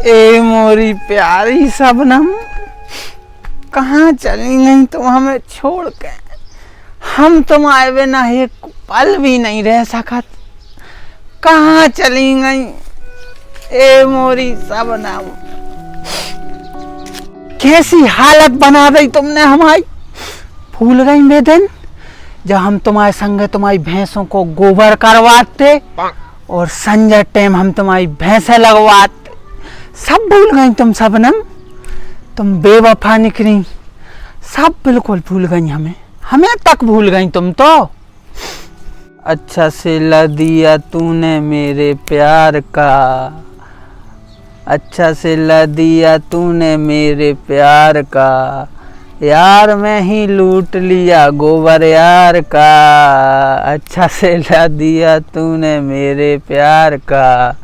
ए मोरी प्यारी शबनम, कहाँ चली गई तुम हमें छोड़ के? हम तुम आए बिना एक पल भी नहीं रह सकत। कहाँ चली गई ए मोरी शबनम? कैसी हालत बना दी तुमने हमारी। भूल गई वे दिन जब हम तुम्हारे संग तुम्हारी भैंसों को गोबर करवाते और संजय टाइम हम तुम्हारी भैंसें लगवाते। सब भूल गई तुम शबनम। तुम बेवफा निकली, सब बिल्कुल भूल गई हमें तक भूल गई तुम तो। अच्छा सिला दिया तूने मेरे प्यार का, अच्छा सिला दिया तूने मेरे प्यार का, यार मैं ही लूट लिया गोबर यार का। अच्छा सिला दिया तूने मेरे प्यार का,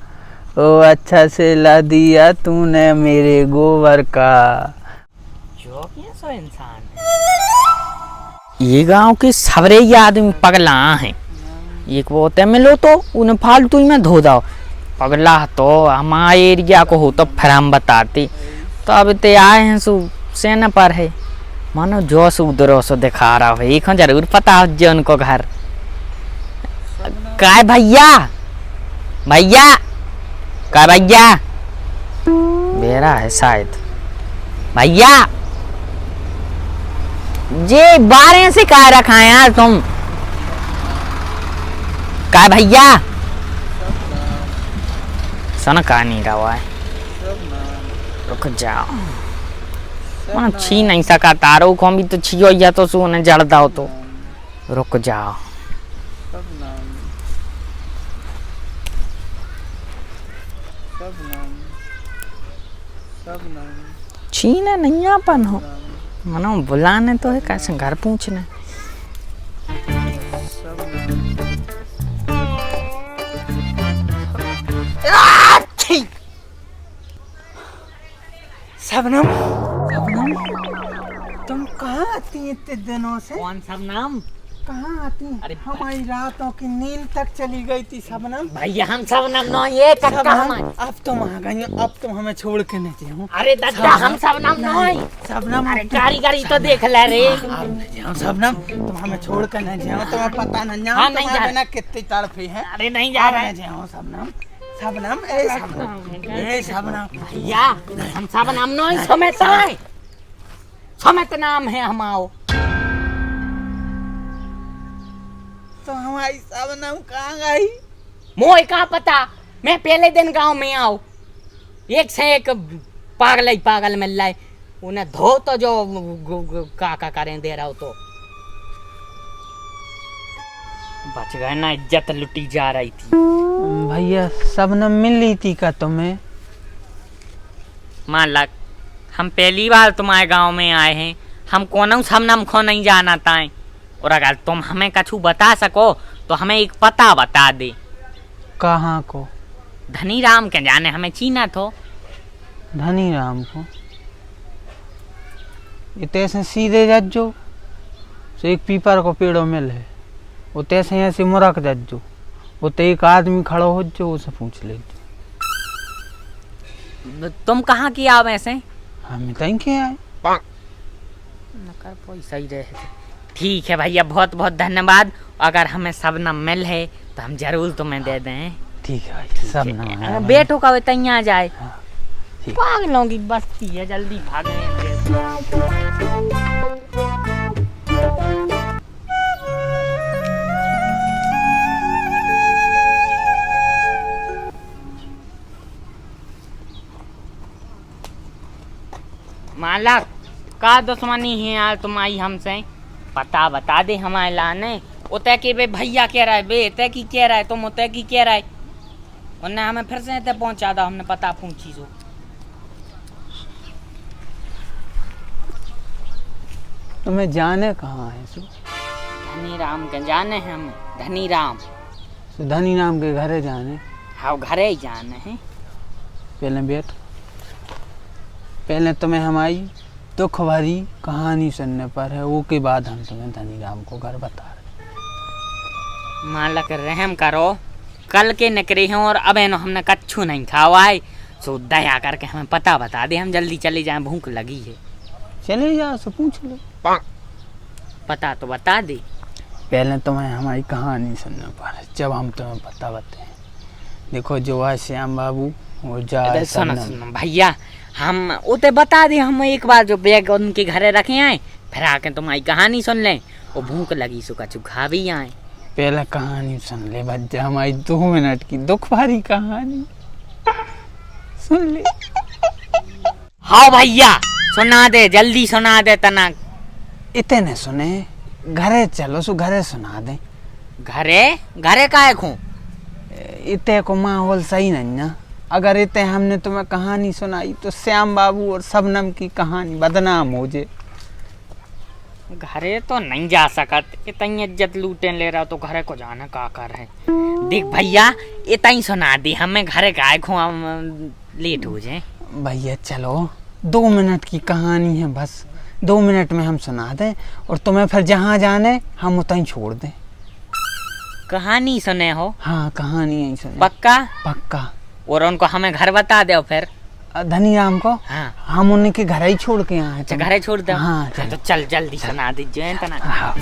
ओ अच्छा सिला दिया तूने मेरे गोबर का। जो कैसा इंसान है। ये गांव के सबरे ही आदमी पगला हैं। एक वो होते मिलो तो उन्हें फालतू में धो दाओ। पगला तो हमारे एरिया को हो तो फिर हम बताते। तो अब ते आए हैं सु सेना पर है, मानो जो उधर सो दिखा रहा है। एक जरूर पता हो जो उनको घर काय भैया भैया का भैया मेरा है शायद। भैया जे 12 से काय रखा है यार तुम? का भैया सुन का नहीं रहा है। रुक जाओ, मैं छी नहीं सका तारो को भी तो छियो या तो सुन जड़ दाओ तो रुक जाओ। छीने नहीं अपन हो मनो बुलाने तो है कैसे घर पूछने। शबनम, शबनम तुम कहाँ आती हैं इतने दिनों से? कौन शबनम? कहाँ आती? अरे हमारी रातों की नींद तक चली गई थी शबनम। भैया हम शबनम न ये शबनम, अब तुम आ गई, अब तुम हमें छोड़ के नहीं जाओ। अरे दादा हम शबनम नहीं। शबनम अरे गाड़ी गाड़ी तो देख ले रे। शबनम तुम हमें छोड़ कर नहीं जाओ, तुम्हें पता नहीं हाँ, नहीं जा बिना कितनी तड़फी है। अरे नहीं जा रहे जाओ शबनम, शबनम ए शबनम ए शबनम। भैया हम शबनम नहीं समेत है, समेत नाम है हमाओ। तो हमारी शबनम कहाँ गई? मोए कहाँ पता, मैं पहले दिन गांव में आओ एक से एक पागल ही पागल मिल रहा है। उन्हें धो तो जो का करें दे रहा हो तो बच गए ना, इज्जत लुटी जा रही थी। भैया शबनम मिल रही थी का तुम्हें? मान लग हम पहली बार तुम्हारे गांव में आए हैं, हम कौन शबनम को नहीं जाना था। और अगर तुम हमें कछु बता सको तो हमें एक पता बता दे। कहाँ को? धनी राम के जाने हमें चीना तो। धनी राम को इतने से सीधे जज्जो से एक पीपर को पेड़ों मिल है, उतने से ऐसे मुरक जज्जो, उतने एक आदमी खड़ा हो जो उसे पूछ ले। तुम कहाँ की आओ वैसे? हम कहीं के आए। नकर पैसा ही रहे। ठीक है भैया, बहुत बहुत धन्यवाद। अगर हमें शबनम मिल है तो हम जरूर तुम्हें दे दें। ठीक है भाई, शबनम बेटो का तैयार जाए। हाँ, पागलों की बस्ती है, जल्दी भागे। मालक का दुश्मनी है यार तुम्हारी हमसे? पता बता दे हमारे लाने। उतय के बे भैया कह रहा है, बे तय की कह रहा है, तुम उतय की कह रहा है। उन्हें हमें फिर से तय पहुंचा दो, हमने पता पूछी सो। तुम्हें जाने कहाँ है? धनी राम के जाने हैं हमें, धनी राम। धनी राम के घरे जाने? हाँ घरे ही जाने हैं। पहले बैठ, पहले तुम्हें हमारी दुख भरी कहानी सुनने पर है, वो के बाद हम तुम्हें धनी राम को घर बता रहे। मालक रहम करो, कल के निकले हैं और अब हमने कच्छू नहीं खावा है। सो दया करके हमें पता बता दे, हम जल्दी चले जाएं, भूख लगी है। चले जाओ, से पूछ लो। पता तो बता दे। पहले तुम्हें हमारी कहानी सुनना पड़े, जब हम तुम्हें पता बताएं। देखो जो है श्याम बाबू वो जाए सुनो सुनो भैया, हम उते बता दे, हम एक बार जो बैग उनके घरे रखे आए, फिर आके तुम्हारी कहानी सुन लें। वो भूख लगी सो कछु खा भी आए। पहले कहानी सुन ले बच्चा, हमारी 2 मिनट की दुख भरी कहानी सुन ले। हाँ भैया सुना दे, जल्दी सुना दे तना। इतने सुने, घरे चलो सो घरे सुना दे। घरे घरे काहे खो? इतने को माहौल सही नहीं ना। अगर इतने हमने तुम्हें कहानी सुनाई तो श्याम बाबू और शबनम की कहानी बदनाम हो जाए। घरे तो नहीं जा सकत, इतनी इज्जत लूटे ले रहा तो घरे को जाना का कर है। देख भैया इतना ही सुना दी, हमें घरे काहे खो, हम लेट हो जाए। भैया चलो, 2 मिनट की कहानी है, बस 2 मिनट में हम सुना दें और तुम्हें फिर जहाँ जाने हम उतना ही छोड़ दें। कहानी सुने हो? हाँ कहानी यही सुने। पक्का? पक्का। और उनको हमें घर बता दो फिर। धनी राम को हाँ हम उनके घर ही छोड़ के आए। अच्छा घरे छोड़ दो। हाँ तो चल जल्दी सुना दीजिए तना। हाँ।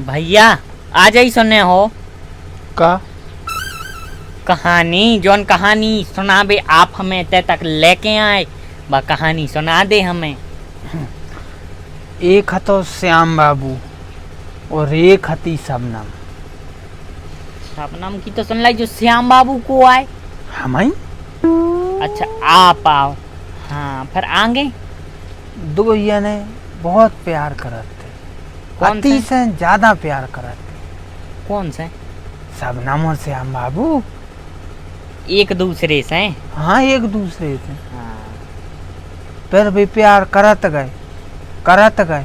भैया आज ही सुने हो का कहानी, जोन कहानी सुनाबे आप हमें ते तक लेके आए, वह कहानी सुना दे हमें। एक हतो श्याम बाबू और एक हती शबनम। शबनम की तो सुन लाई, जो श्याम बाबू को आए। हम अच्छा आप आओ। हाँ फिर आगे? 2 जने बहुत प्यार करते, कौन अति से ज्यादा प्यार करते। कौन से? शबनम और श्याम बाबू एक दूसरे से? हाँ एक दूसरे से। हाँ। फिर भी प्यार करत गए,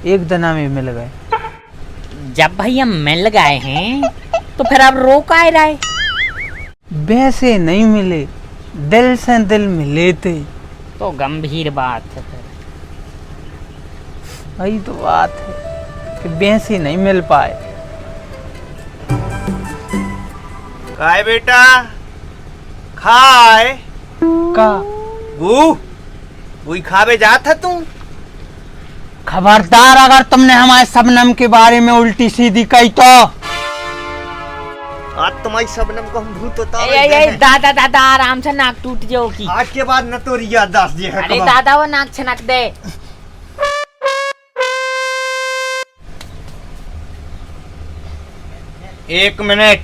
एक दिन में मिल गए। जब भैया मिल गए हैं तो फिर अब रो काहे रहे? वैसे नहीं मिले, दिल से दिल मिले थे। तो गंभीर बात है फिर। वही तो बात है कि वैसे नहीं मिल पाए। काय बेटा खाए का वही खावे जात है तू? खबरदार अगर तुमने हमारे शबनम के बारे में उल्टी सीधी कही तो। आज तुम्हारी शबनम को हम भूत होता दादा दादा आराम से नाक टूट जाओ की। आज के बाद न तो रिया दास जी है। अरे दादा वो नाक छनक दे। एक मिनट,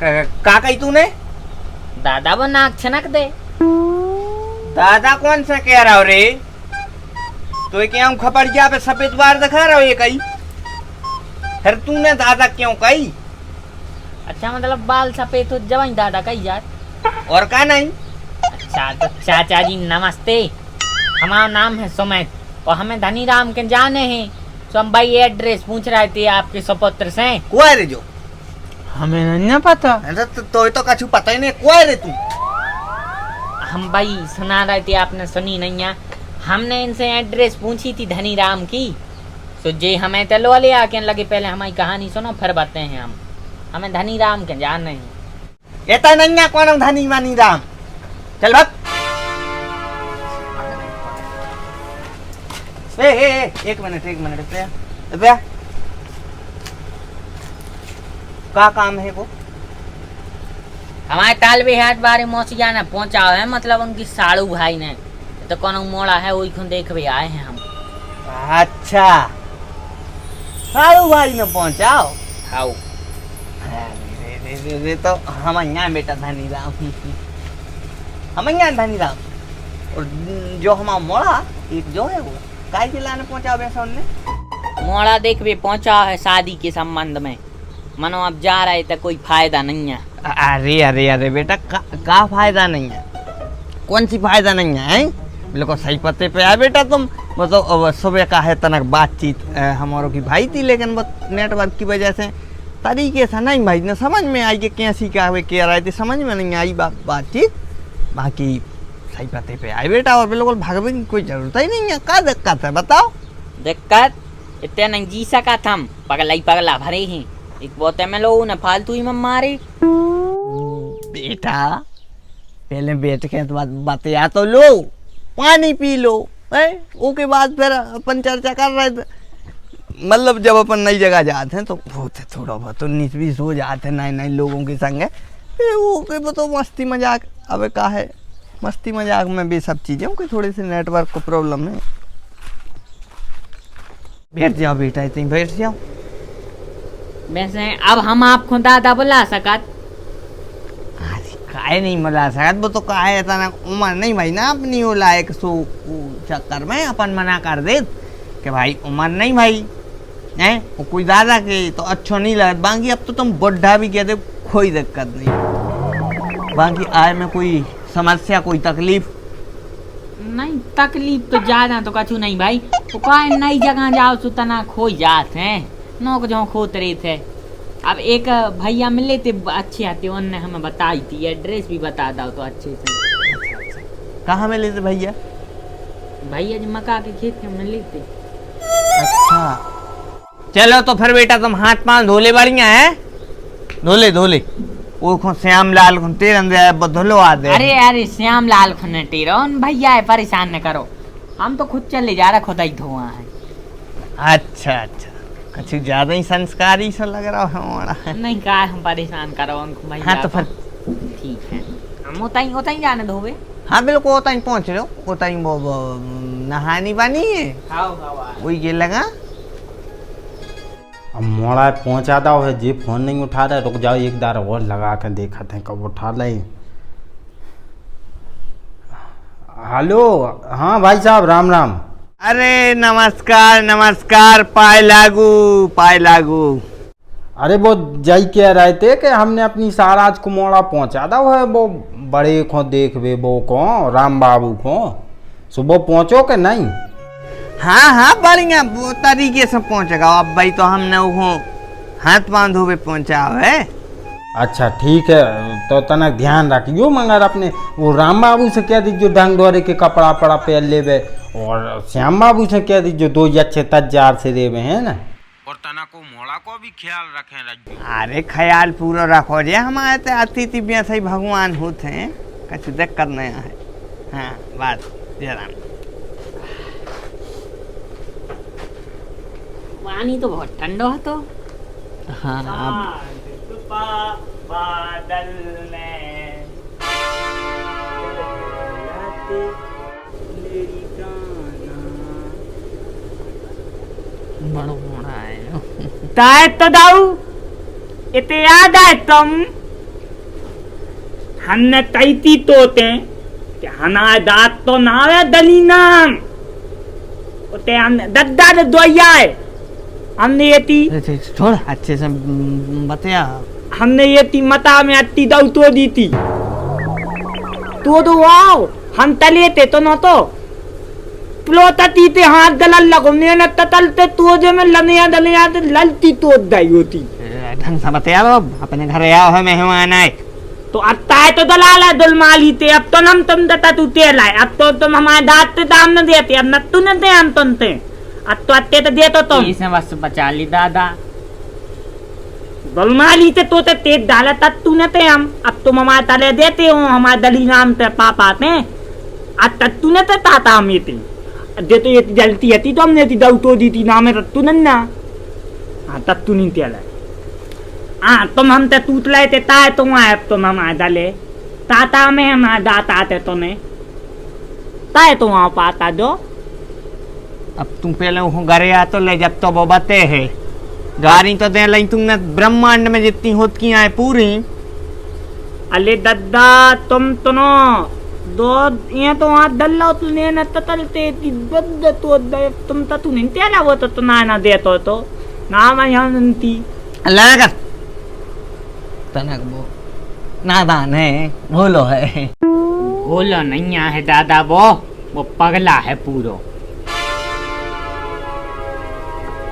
का कही तूने? दादा वो नाक छनक दे। दादा कौन सा कह रहा हो रे? तो क्या हम खपड़िया पे सफेद बार दिखा रहा हो ये कही? फिर तूने दादा क्यों कही? अच्छा मतलब बाल सफेद हो जवाई दादा कही यार। और का नहीं? अच्छा तो चाचा जी नमस्ते, हमारा नाम है सुमित और हमें धनी राम के जाने हैं, तो हम भाई एड्रेस पूछ रहे थे आपके सुपुत्र से। कोई रे जो? हमें नहीं पता। तो कछु पता ही नहीं। कोई रे तू? हम भाई सुना रहे थे, आपने सुनी नहीं है। हमने इनसे एड्रेस पूछी थी धनी राम की, तो जे हमें तलवा ले आके लगे पहले हमारी कहानी सुनो फिर बताते हैं हम। हमें धनी राम के जान नहीं। एता नहीं है कौन धनी मानी राम? चल भाग। एक मिनट रुपया का काम है वो? हमारे तालबे हाथ बारे मौसिया ने पहुंचा है, मतलब उनकी साड़ू भाई ने तो कौन मोड़ा है वही को देख भी आए हैं हम। अच्छा साड़ू भाई ने पहुंचाओ। आओ रे तो हम यहाँ बेटा धनी राम, हम यहाँ धनी राम। और जो हमारा मोड़ा एक जो है वो काय के लाने पहुंचा वैसा उनने? मोड़ा देख भी पहुंचा है शादी के संबंध में, मनो अब जा रहे तो कोई फायदा नहीं है। अरे बेटा का फायदा नहीं है? कौन सी फायदा नहीं है? बिल्कुल सही पते पे आए बेटा तुम। मतलब सुबह का है तनक बातचीत हमारों की भाई थी, लेकिन नेटवर्क की वजह से तरीके से नहीं भाई ने समझ में आई कि कैसी क्या हुए कह रहे थे, समझ में नहीं आई बातचीत। बाकी सही पते पे आए बेटा, और बिल्कुल भागने की कोई जरूरत ही नहीं है। क्या दिक्कत है बताओ? दिक्कत इतने नहीं जी सका थम, पगला ही पगला भरे हैं। एक बोते में लो न फालतू ही में मारे। बेटा पहले बैठ के तो बतिया तो लो, पानी पी लो, है उसके बाद फिर अपन चर्चा कर रहे थे। मतलब जब अपन नई जगह जाते हैं तो होते थोड़ा बहुत 19-20 हो जाते हैं नए नए लोगों के संग, फिर वो तो मस्ती मजाक। अब का है मस्ती मजाक में भी सब चीज़ें कि थोड़ी सी नेटवर्क को प्रॉब्लम है। बैठ जाओ बेटा, इतनी बैठ जाओ। वैसे अब हम आपको दादा बुला सकत? काहे नहीं मिला सकत, वो तो काहे इतना उम्र नहीं भाई ना अपनी हो लायक, सो चक्कर में अपन मना कर दे कि भाई उम्र नहीं भाई हैं, वो कोई दादा के तो अच्छा नहीं लगता। बाकी अब तो तुम बुढ़ा भी कहते कोई दिक्कत नहीं। बाकी आए में कोई समस्या कोई तकलीफ नहीं, तकलीफ तो ज्यादा तो कछु नहीं भाई। वो काहे नई जगह जाओ तो तना खो जाते हैं, नौक जो खोत रहे थे। अब एक भैया मिले थे अच्छे आते, उनने हमें बताई थी, एड्रेस भी बता दो तो अच्छे से। कहाँ मिले थे भैया? भैया जी मक्का के खेत में मिले थे। अच्छा चलो तो फिर बेटा तुम हाथ पांव धोले बढ़िया है, धोले धोले वो खो श्याम लाल खो तेरे अंदर धुलो आ दे। अरे अरे श्याम लाल खो न टेरो भैया है, परेशान न करो, हम तो खुद चले जा रहे, खुद ही धोआ है। अच्छा अच्छा, कुछ ज्यादा ही संस्कारी सा लग रहा है हमारा। नहीं कहा हम परेशान करो उनको भैया। हाँ तो फिर ठीक है, हम उताई जाने धोबे। हाँ बिल्कुल उताई पहुँच रहे हो, उताई वो नहानी पानी है वही ये लगा। अब मोड़ा पहुँचा दो है जी, फोन नहीं उठा रहा, रुक जाओ एक बार और लगा कर देखा थे कब उठा ले। हेलो हाँ भाई साहब राम राम। अरे नमस्कार नमस्कार, पाए लागू पाए लागू। अरे वो जय कह रहे थे कि हमने अपनी साराज को मोड़ा पहुँचा दो है, वो बड़े को देख वे वो को राम बाबू को, सुबह पहुँचो कि नहीं? हाँ हाँ बढ़िया वो तरीके से पहुँचेगा। अब भाई तो हमने वो हाथ पांव धोबे पहुँचा है। अच्छा ठीक है, तो तनक ध्यान रखियो, मगर अपने वो राम बाबू से कह दीजिए ढंग ढोरे के कपड़ा पड़ा पहन लेवे, और श्याम बाबू से कह दीजिए 2 अच्छे तजार से देवे है ना, और तना को मोड़ा को भी ख्याल रखें। अरे ख्याल पूरा रखो जे, हमारे तो अतिथि भी सही भगवान होते हैं, कुछ दिक्कत नहीं है। हाँ बात जरा पानी तो बहुत ठंडा है तो। हाँ बादल में बड़ो बड़ा है ताए तो दाऊ इते याद है तुम हमने तैती तोते कि हना दात तो ना है दली नाम उते हमने दद्दा दे दोया है। हमने ये ती छोड़ अच्छे से बताया, हमने ये ती मता में अट्टी दाऊ तो दी थी तो वाओ हम तले थे तो न तो प्लोती थे हाथ गलल लगो ने तलते तो जे में लनिया दलिया ललती तो दाई होती। ढंग से बताया, अपने घर आओ है मेहमान आए तो अत्ता है तो दलाल है दुलमाली थे, अब तो नम तुम दता तू तेल आए, अब तो तुम हमारे दांत ते दाम न देते, अब न तू न दे हम तुम ते, अब तो अत्ते तो दे तो तुम इसे बस बचा ली दादा दुलमाली ते तो ते डाला तब तू न ते हम, अब तुम हमारे तले देते हो हमारे दली नाम ते पापा ते अब तब तू न ते ताता हम ये थे दे तो ये जलती है तो हमने दाऊ तो दी थी नाम है तू नन्ना। हाँ तब तू नहीं तेल है। हाँ तुम हम ते टूट लाए थे ताए तुम आए, अब तुम हम आ डाले ताता में हम दाता आते तुम्हें ताए तुम वहाँ पाता जो। अब तुम पहले वो घरे आ तो ले, जब तो वो बते है गाड़ी तो दे लाई तुमने ब्रह्मांड में जितनी होती हैं पूरी। अले दद्दा तुम तो नो दो ये तो वहाँ दल्ला तुमने न तलते दद्दा तो तुम तो तू नहीं तेला वो तो ना दे तो ना मैं यहाँ नंती अल्लाह का तनक वो नादान है, भोलो है। भोलो नहीं है दादा, वो पगला है पूरो।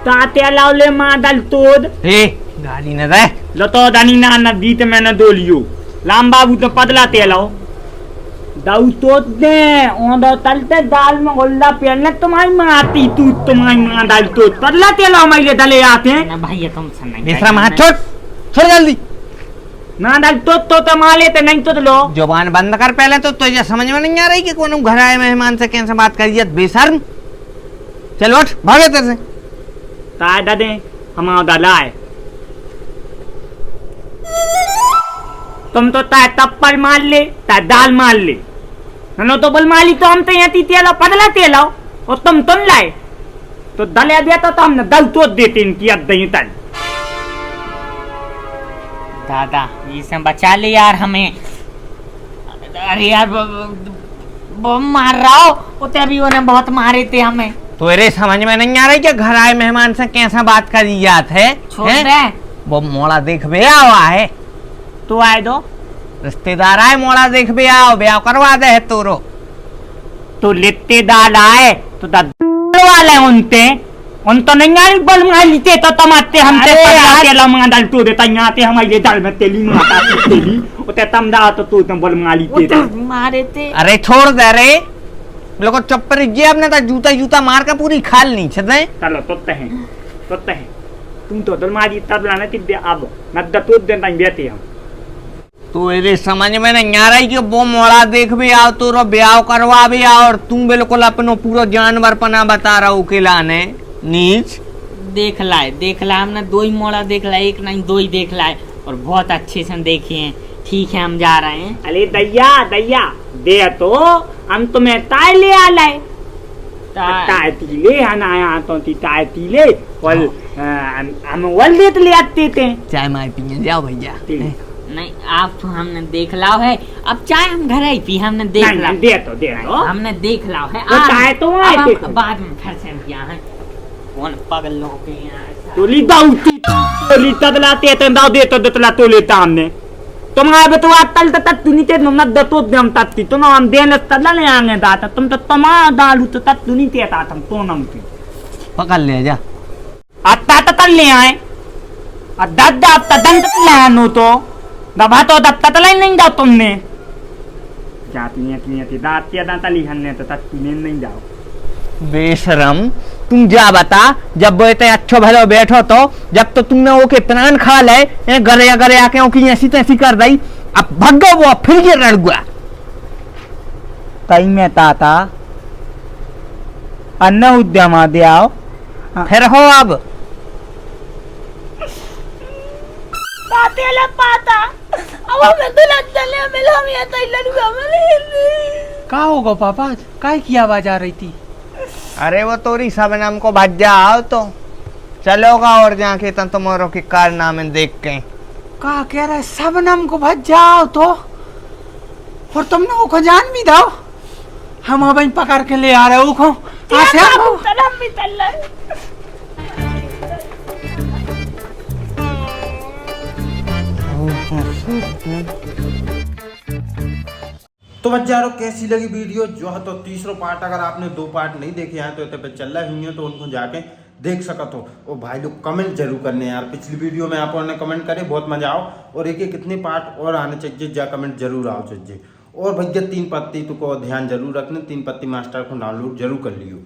ताते अलाउले मादल तोद हे गाड़ी न दे लो तो दनी ना न बीत में न दो लियो लाम बाबू तो पतला ते लाओ दाऊ तो दे ओंदो तलते दाल में गोल्ला पेलने तुम्हारी मां आती तू तुम्हारी मां दाल तो तल्ला तेला मैले दले आते ना भाई तुम सन नहीं बेशरम हाथ छोड़ छोड़ जल्दी ना दाल तो माले ते नहीं तो लो जुबान बंद कर पहले तो तुझे समझ में नहीं आ रही कि कौन घर आए मेहमान से कैसे बात करिए बेशर्म। चल उठ भागे तेरे से ता दे हमारा दाला है तुम तो ता तप्पल मार ले ता दाल मार ले ननो तो बल माली तो हम तो यहाँ तेला पगला तेला और तुम लाए तो दलिया दिया तो हमने दल तो देते इनकी दही तल दादा इसे बचा ले यार हमें अरे यार वो मार रहा हो उते अभी उन्हें बहुत मारे थे हमें तेरे समझ में नहीं आ रही कि घर आए मेहमान से कैसा बात करी जात है छोड़ दे वो मोड़ा देख बे हुआ है तू आए दो रिश्तेदार आए मोड़ा देख बे आओ ब्याह करवा दे है तोरो तो रिश्तेदार आए तो वाले उनते उन तो नहीं आई बल मालीते तो तमाते हमसे तेला मंगाल तो देता यहाँ ते हमारे दाल में तेली माता तेली उते तम दा तो तुम बल मालीते मारे थे अरे छोड़ दे रे लोग चप्पर जेब ने तो जूता मार के पूरी खाल नहीं छदे चलो तो है तुम तो दलमारी तब लाने तिब्बे अब नद्दा तो देता बेते हम तो मेरे समझ में नहीं आ रही कि वो मोड़ा देख भी आओ तो रो ब्याह करवा भी आओ और तुम बिल्कुल अपनो पूरा जानवर पना बता रहा हो के लाने नीच देख ला हमने 2 ही मोड़ा देख ला एक नहीं 2 ही देख लाए और बहुत अच्छे से देखे हैं ठीक है हम जा रहे हैं अरे दैया दे तो हम तुम्हें ताय ले आ लाए ताय तीले हनाया तो ताय तीले वल हम वल ले आते थे चाय माय पिए जाओ भैया नहीं आप तो हमने देख लाओ है अब चाय हम घर आई पी हमने देख ला दे तो हमने देख लाओ है चाय तो बाद में फिर से यहाँ है कौन पागल लोग के यहाँ तोली दाऊती तोली तदलाते तो दाऊ दे तो दतला तो लेता हमने तुम आए तो तल तक तू नीचे न दतो दम तत्ती तो हम देने तदला ले आने दाता तुम तो तमा दालू तो तक तू नीचे आता तुम तो नम की पकड़ ले जा अत्ता तल ले आए और दादा तदंत ले आनो तो दबा तो दब ततला नहीं जाओ तुमने जाती दांत तली हन्ने तो तक नहीं जाओ बेशरम तुम जा बता जब बोलते अच्छो भलो बैठो तो जब तो तुमने वो के प्राण खा ले गरे आके ओकी ऐसी तैसी कर दई अब भगो वो फिर ये रड़ गया कई में ताता अन्न उद्यम दे आओ फिर हो अब पातेला पाता अब मैं तो लगले मिला मैं तो लड़ूंगा का होगा पापा काय की आवाज आ रही थी अरे वो तोरी सबनम को भज्जा आओ तो चलोगा और जाके तन तुम्हारों के कारनामे देख के का कह रहा है सबनम को भज जाओ तो और तुमने वो को जान भी दो हम अब पकड़ के ले आ रहे हो को तो बच्चारों कैसी लगी वीडियो जो है तो तीसरा पार्ट अगर आपने 2 पार्ट नहीं देखे हैं तो पे चल रहा हुई है तो उनको जाके देख सकत हो। और भाई लोग कमेंट जरूर करने यार पिछली वीडियो में आप ने कमेंट करे बहुत मजा आओ और एक कितने पार्ट और आने चाहिए जा कमेंट जरूर आओ चाहिए। और भैया 3 पत्ती तो को ध्यान जरूर रखना 3 पत्ती मास्टर को डाउनलोड जरूर कर लियो।